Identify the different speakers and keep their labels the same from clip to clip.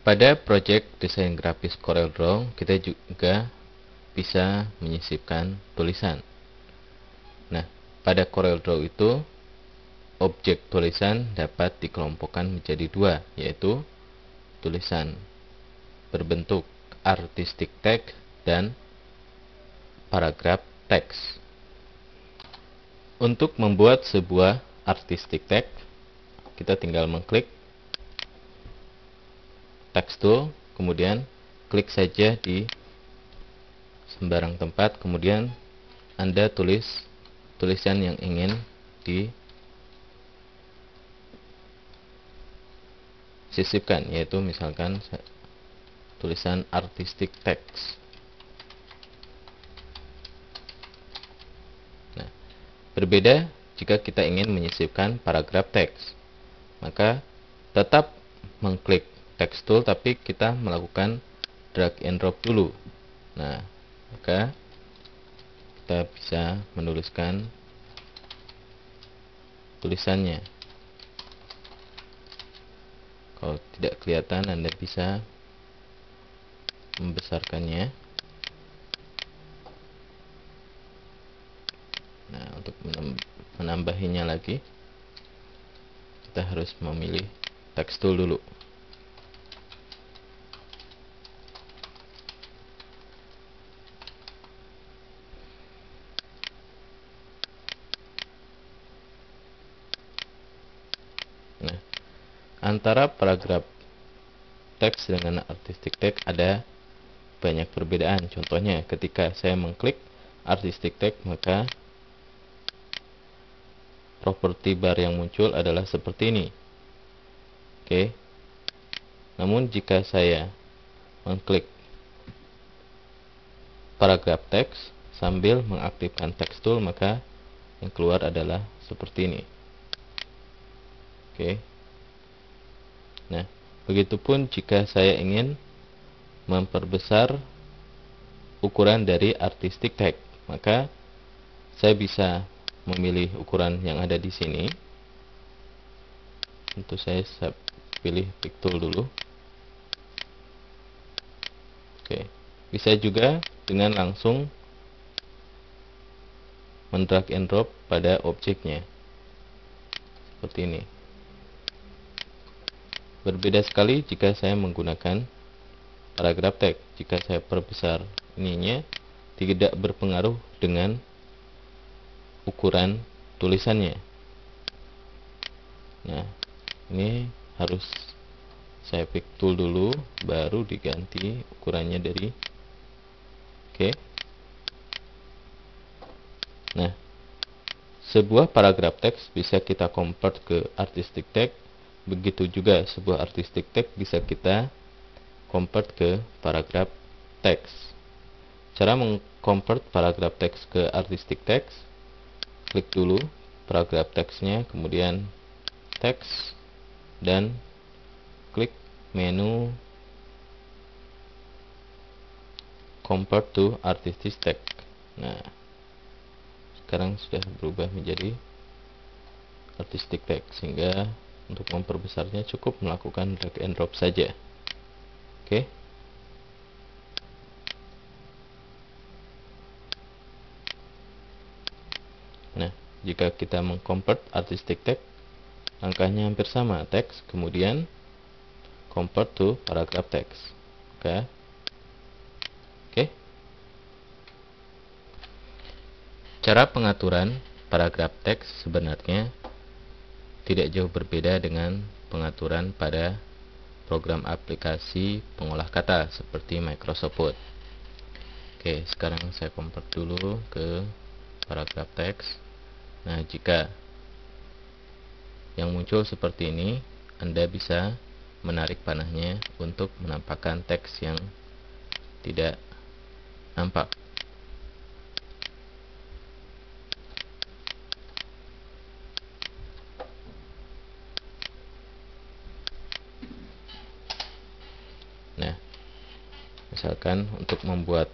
Speaker 1: pada project desain grafis CorelDRAW, kita juga bisa menyisipkan tulisan. Nah, pada CorelDRAW itu, objek tulisan dapat dikelompokkan menjadi dua, yaitu tulisan berbentuk artistic text dan paragraf teks. Untuk membuat sebuah artistic text, kita tinggal mengklik text tool, kemudian klik saja di sembarang tempat, kemudian Anda tulis tulisan yang ingin disisipkan, yaitu misalkan tulisan artistic text. Nah, berbeda jika kita ingin menyisipkan paragraf teks, maka tetap mengklik text tool, tapi kita melakukan drag and drop dulu. Nah, maka kita bisa menuliskan tulisannya. Kalau tidak kelihatan, Anda bisa membesarkannya. Nah, untuk menambahinya lagi, kita harus memilih text tool dulu. Nah, antara paragraf teks dengan artistic text ada banyak perbedaan. Contohnya, ketika saya mengklik artistic text, maka properti bar yang muncul adalah seperti ini. Oke. Namun jika saya mengklik paragraf teks sambil mengaktifkan text tool, maka yang keluar adalah seperti ini. Oke. Nah, begitupun jika saya ingin memperbesar ukuran dari artistic text, maka saya bisa memilih ukuran yang ada di sini. Tentu saya pilih pick tool dulu. Oke. Bisa juga dengan langsung mendrag and drop pada objeknya. Seperti ini. Berbeda sekali jika saya menggunakan paragraf teks. Jika saya perbesar ininya, tidak berpengaruh dengan ukuran tulisannya. Nah, ini harus saya pick tool dulu, baru diganti ukurannya dari oke. Nah, sebuah paragraf teks bisa kita convert ke artistic text. Begitu juga sebuah artistic text bisa kita convert ke paragraf teks. Cara mengconvert paragraf teks ke artistic text, klik dulu paragraf teksnya, kemudian teks, dan klik menu convert to artistic text. Nah, sekarang sudah berubah menjadi artistic text, sehingga untuk memperbesarnya cukup melakukan drag and drop saja. Oke. Nah, jika kita mengconvert artistic text, langkahnya hampir sama. Teks, kemudian convert to paragraph text. Oke. Cara pengaturan paragraf teks sebenarnya tidak jauh berbeda dengan pengaturan pada program aplikasi pengolah kata seperti Microsoft Word. Oke, sekarang saya convert dulu ke paragraf teks. Nah, jika yang muncul seperti ini, Anda bisa menarik panahnya untuk menampakkan teks yang tidak nampak. Nah, misalkan untuk membuat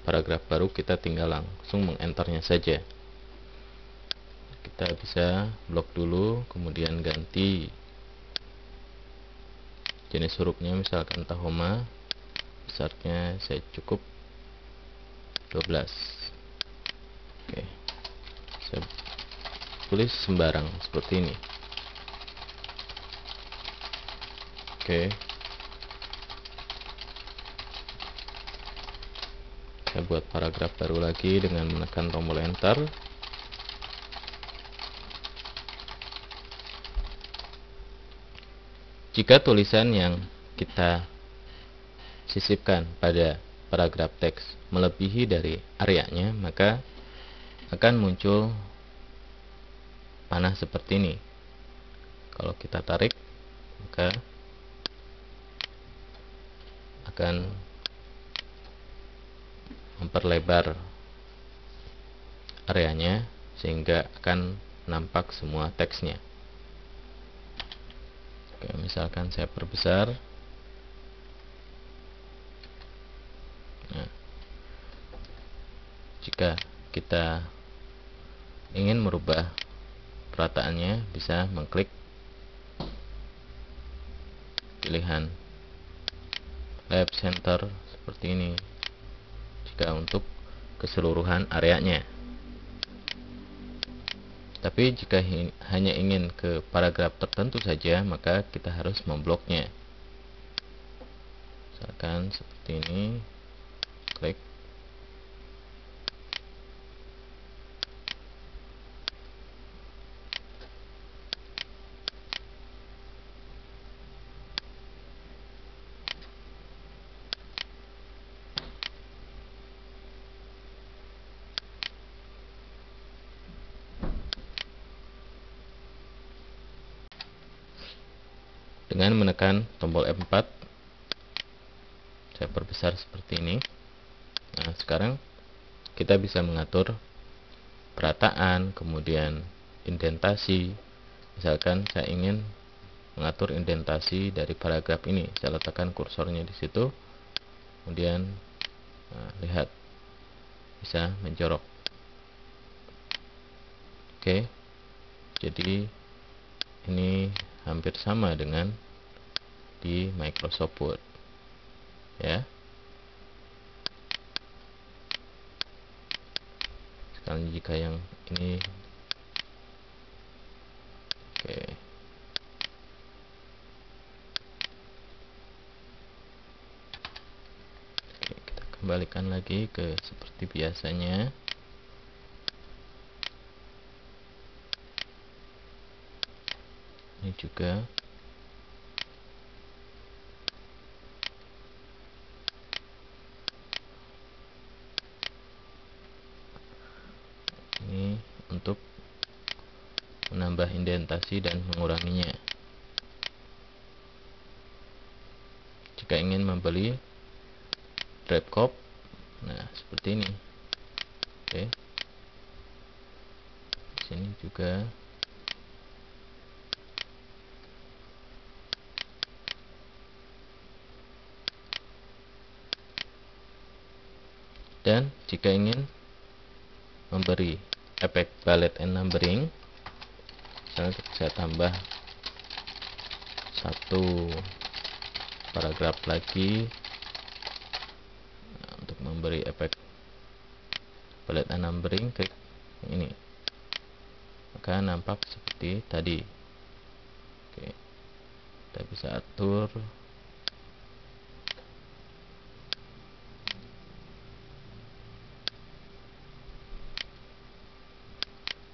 Speaker 1: paragraf baru, kita tinggal langsung mengenternya saja. Kita bisa blok dulu, kemudian ganti jenis hurufnya misalkan Tahoma, besarnya saya cukup 12. Oke, saya tulis sembarang seperti ini. Oke, saya buat paragraf baru lagi dengan menekan tombol enter. Jika tulisan yang kita sisipkan pada paragraf teks melebihi dari areanya, maka akan muncul panah seperti ini. Kalau kita tarik, maka akan memperlebar areanya sehingga akan nampak semua teksnya. Oke, misalkan saya perbesar. Nah, jika kita ingin merubah perataannya, bisa mengklik pilihan left center seperti ini jika untuk keseluruhan areanya. Tapi jika hanya ingin ke paragraf tertentu saja, maka kita harus membloknya. Misalkan seperti ini, klik. Dengan menekan tombol F4, saya perbesar seperti ini. Nah, sekarang kita bisa mengatur perataan, kemudian indentasi. Misalkan saya ingin mengatur indentasi dari paragraf ini, saya letakkan kursornya di situ, kemudian lihat, bisa menjorok. Oke, jadi ini hampir sama dengan di Microsoft Word, ya. Sekarang jika yang ini, oke, kita kembalikan lagi ke seperti biasanya. Ini juga ini untuk menambah indentasi dan menguranginya. Jika ingin membeli drop cop, nah seperti ini. Oke, di sini juga. Dan jika ingin memberi efek bullet and numbering, misalnya saya tambah satu paragraf lagi. Nah, untuk memberi efek bullet and numbering, klik ini, maka nampak seperti tadi. Oke, kita bisa atur.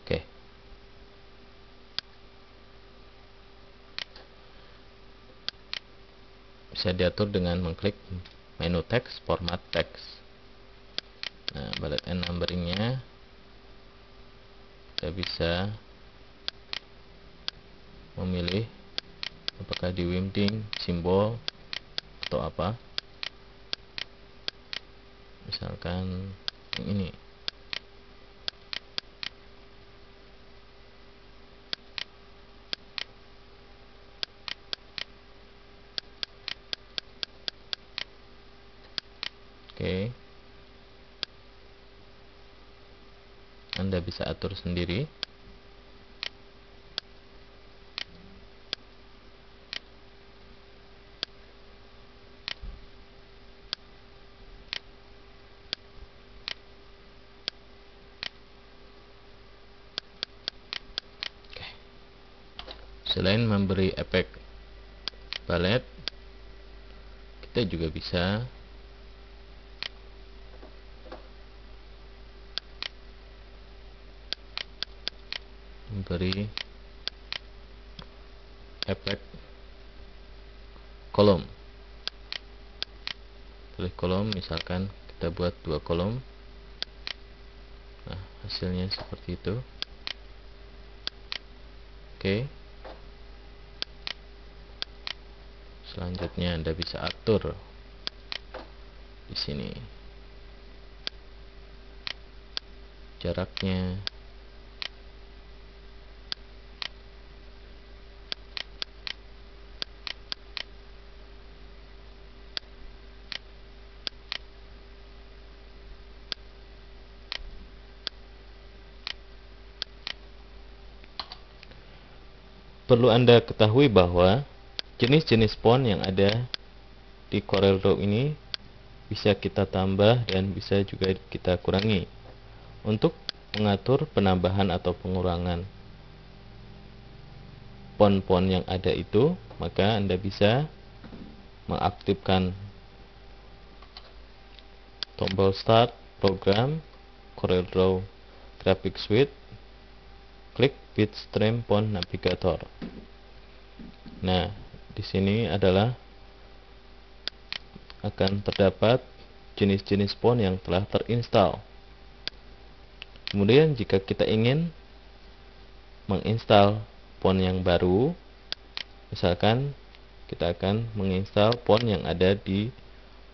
Speaker 1: Oke, bisa diatur dengan mengklik menu teks, format teks. Nah, bullet and numberingnya kita bisa memilih apakah di winding, simbol, atau apa. Misalkan yang ini. Oke, Anda bisa atur sendiri. Selain memberi efek balet, kita juga bisa memberi efek kolom. Pilih kolom, misalkan kita buat 2 kolom. Nah, hasilnya seperti itu. Oke. Selanjutnya Anda bisa atur di sini jaraknya. Perlu Anda ketahui bahwa jenis-jenis font yang ada di CorelDRAW ini bisa kita tambah dan bisa juga kita kurangi. Untuk mengatur penambahan atau pengurangan font-font yang ada itu, maka Anda bisa mengaktifkan tombol Start Program CorelDRAW Graphic Suite, klik Bitstream Font Navigator. Nah, di sini adalah akan terdapat jenis-jenis font yang telah terinstall. Kemudian jika kita ingin menginstal font yang baru, misalkan kita akan menginstal font yang ada di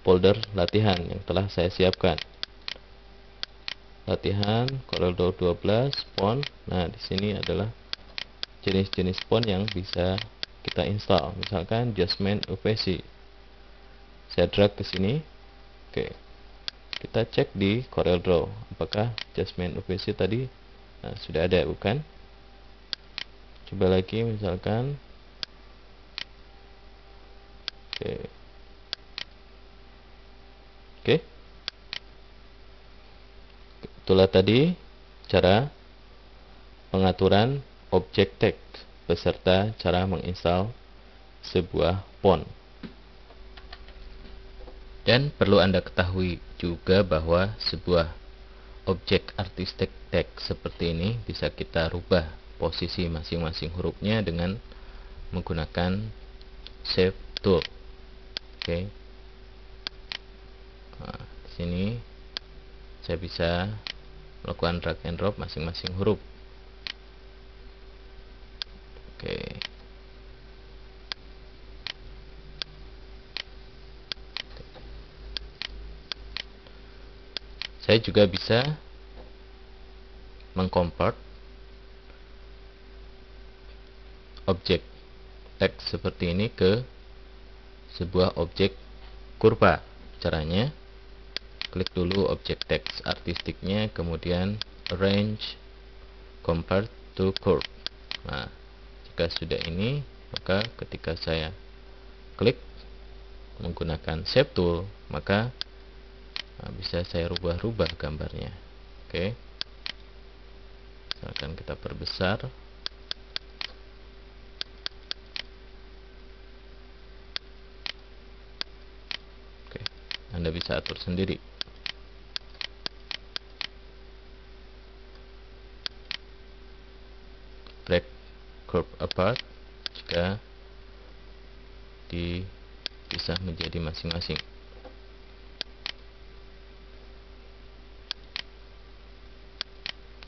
Speaker 1: folder latihan yang telah saya siapkan. Latihan CorelDRAW 12 font. Nah, di sini adalah jenis-jenis font yang bisa kita install. Misalkan Jasmine UVC. Saya drag ke sini. Oke. Kita cek di CorelDRAW apakah Jasmine UVC tadi sudah ada, bukan? Coba lagi misalkan. Oke. Oke. Itulah tadi cara pengaturan objek teks beserta cara menginstal sebuah font. Dan perlu Anda ketahui juga bahwa sebuah objek artistik teks seperti ini bisa kita rubah posisi masing-masing hurufnya dengan menggunakan Shape Tool. Oke. Nah, di sini saya bisa melakukan drag and drop masing-masing huruf. Oke. Saya juga bisa mengconvert objek teks seperti ini ke sebuah objek kurva. Caranya, klik dulu objek teks artistiknya, kemudian arrange convert to curve. Nah, jika sudah ini, maka ketika saya klik menggunakan shape tool, maka bisa saya rubah-rubah gambarnya. Oke. Misalkan kita perbesar. Oke. Anda bisa atur sendiri. Drag curve apart jika dipisah menjadi masing-masing.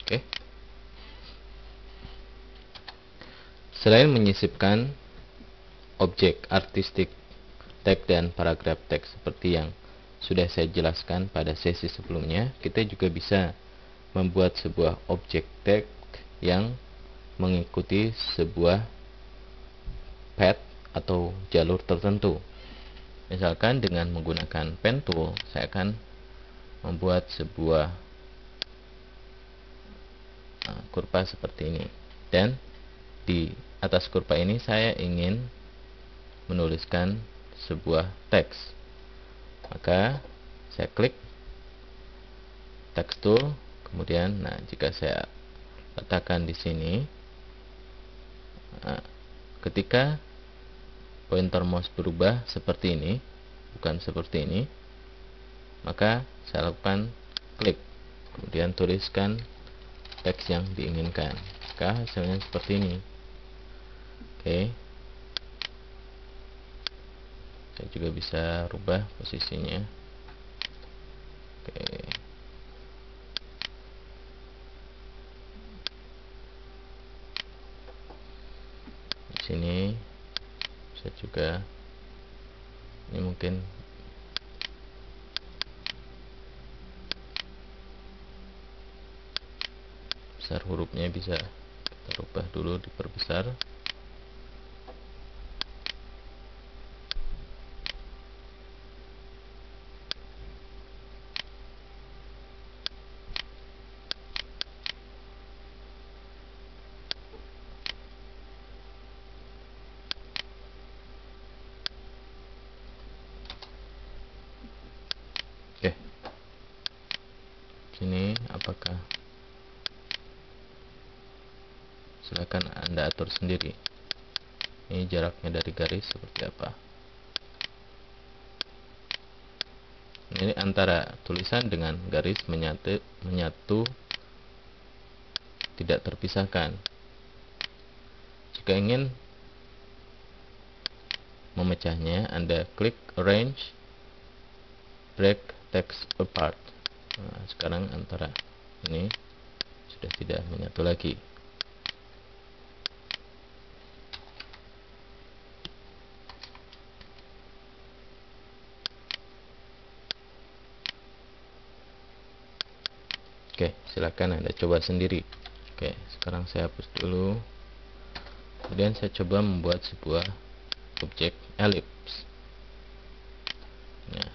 Speaker 1: Oke. Selain menyisipkan objek artistik teks dan paragraf teks seperti yang sudah saya jelaskan pada sesi sebelumnya, kita juga bisa membuat sebuah objek teks yang mengikuti sebuah path atau jalur tertentu. Misalkan dengan menggunakan pen tool, saya akan membuat sebuah kurva seperti ini. Dan di atas kurva ini saya ingin menuliskan sebuah teks. Maka saya klik text tool, kemudian jika saya letakkan di sini, ketika pointer mouse berubah seperti ini, bukan seperti ini, maka saya lakukan klik, kemudian tuliskan teks yang diinginkan, maka hasilnya seperti ini. Oke, saya juga bisa rubah posisinya. Oke, di sini bisa juga, ini mungkin besar hurufnya bisa kita rubah dulu, diperbesar. Oke, sini apakah, silakan Anda atur sendiri. Ini jaraknya dari garis seperti apa. Ini antara tulisan dengan garis menyatu tidak terpisahkan. Jika ingin memecahnya, Anda klik Arrange, Break Text Apart. Nah, sekarang antara ini sudah tidak menyatu lagi. Oke, silakan Anda coba sendiri. Oke, sekarang saya hapus dulu. Kemudian saya coba membuat sebuah objek elips. Nah,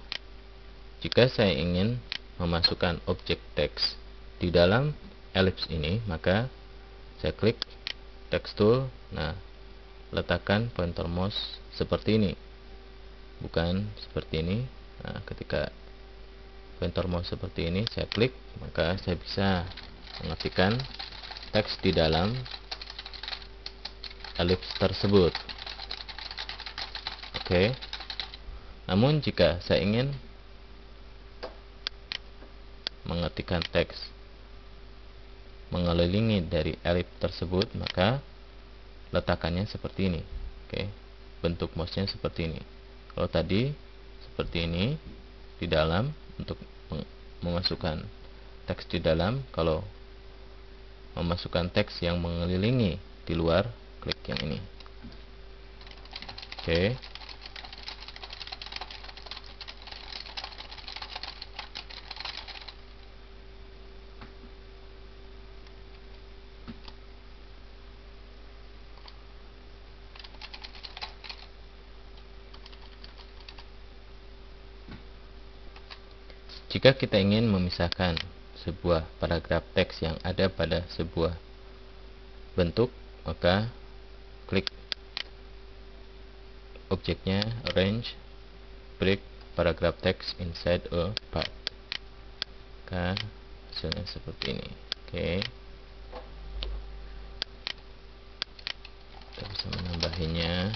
Speaker 1: jika saya ingin memasukkan objek teks di dalam elips ini, maka saya klik text tool. Nah, letakkan pointer mouse seperti ini, bukan seperti ini. Nah, ketika pointer mouse seperti ini saya klik, maka saya bisa mengetikkan teks di dalam elips tersebut. Oke. Namun jika saya ingin mengetikkan teks mengelilingi dari elips tersebut, maka letakannya seperti ini. Oke. Bentuk mouse-nya seperti ini. Kalau tadi seperti ini di dalam, untuk memasukkan teks di dalam. Kalau memasukkan teks yang mengelilingi di luar, klik yang ini. Oke. Jika kita ingin memisahkan sebuah paragraf teks yang ada pada sebuah bentuk, maka klik objeknya, Arrange, Break Paragraph Text Inside a Part. Maka hasilnya seperti ini. Oke, kita bisa menambahinya.